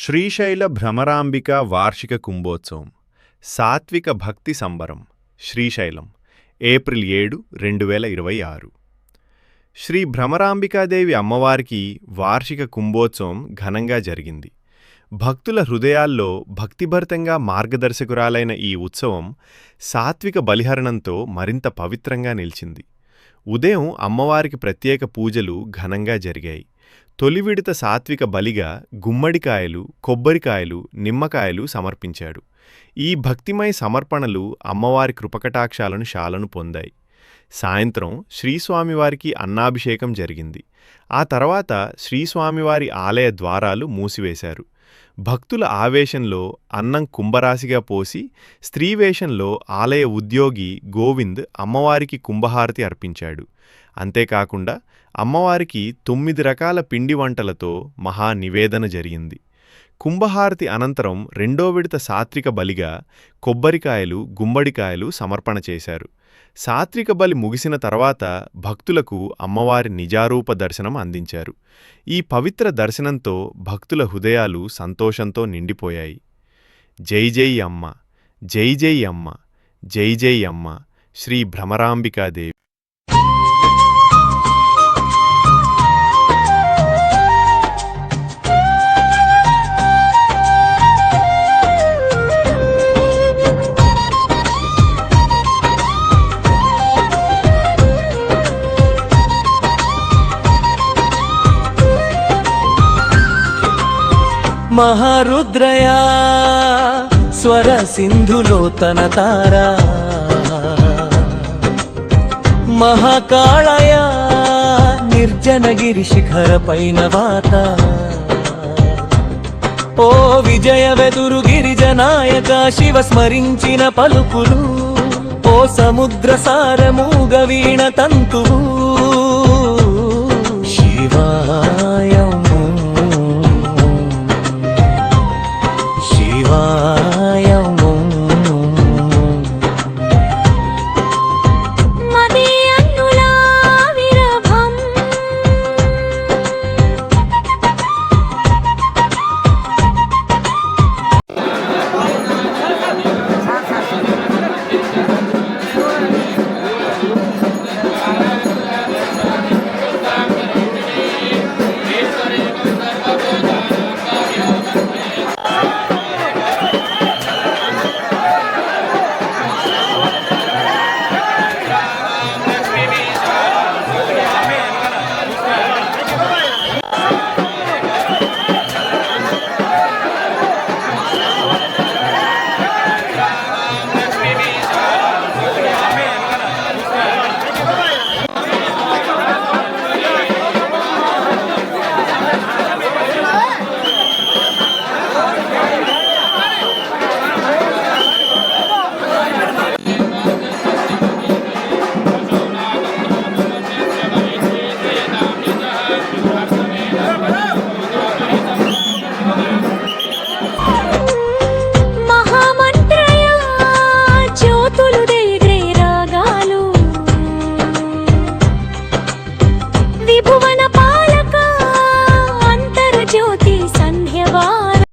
శ్రీశైల భ్రమరాంబిక వార్షిక కుంభోత్సవం సాత్విక భక్తి సంబరం శ్రీశైలం ఏప్రిల్ 7, 2026. శ్రీ భ్రమరాంబికాదేవి అమ్మవారికి వార్షిక కుంభోత్సవం ఘనంగా జరిగింది. భక్తుల హృదయాల్లో భక్తిభరితంగా మార్గదర్శకురాలైన ఈ ఉత్సవం సాత్విక బలిహరణంతో మరింత పవిత్రంగా నిలిచింది. ఉదయం అమ్మవారికి ప్రత్యేక పూజలు ఘనంగా జరిగాయి. తొలి విడత సాత్విక బలిగా గుమ్మడికాయలు, కొబ్బరికాయలు, నిమ్మకాయలు సమర్పించాడు. ఈ భక్తిమయ సమర్పణలు అమ్మవారి కృపకటాక్షాలను శాలను పొందాయి. సాయంత్రం శ్రీస్వామివారికి అన్నాభిషేకం జరిగింది. ఆ తర్వాత శ్రీస్వామివారి ఆలయ ద్వారాలు మూసివేశారు. భక్తుల ఆవేశంలో అన్నం కుంభరాశిగా పోసి స్త్రీవేషంలో ఆలయ ఉద్యోగి గోవింద్ అమ్మవారికి కుంభహారతి అర్పించాడు. అంతేకాకుండా అమ్మవారికి 9 రకాల పిండి వంటలతో మహా నివేదన జరిగింది. కుంభహారతి అనంతరం రెండో విడత సాత్విక బలిగా కొబ్బరికాయలు, గుమ్మడికాయలు సమర్పణ చేశారు. సాత్విక బలి ముగిసిన తర్వాత భక్తులకు అమ్మవారి నిజారూప దర్శనం అందించారు. ఈ పవిత్ర దర్శనంతో భక్తుల హృదయాలు సంతోషంతో నిండిపోయాయి. జై జై అమ్మ, జై జై అమ్మ, జై జై అమ్మ శ్రీ భ్రమరాంబికాదేవి. మహారుద్రయా స్వర సింధులో తన తారా, మహాకాళయా నిర్జనగిరి శిఖర పైన వాత, ఓ విజయ వెదురు గిరిజనాయక శివ స్మరించిన పలుకులు, ఓ సముద్ర సారమూగ వీణ తంతువు శివాయ శివాయ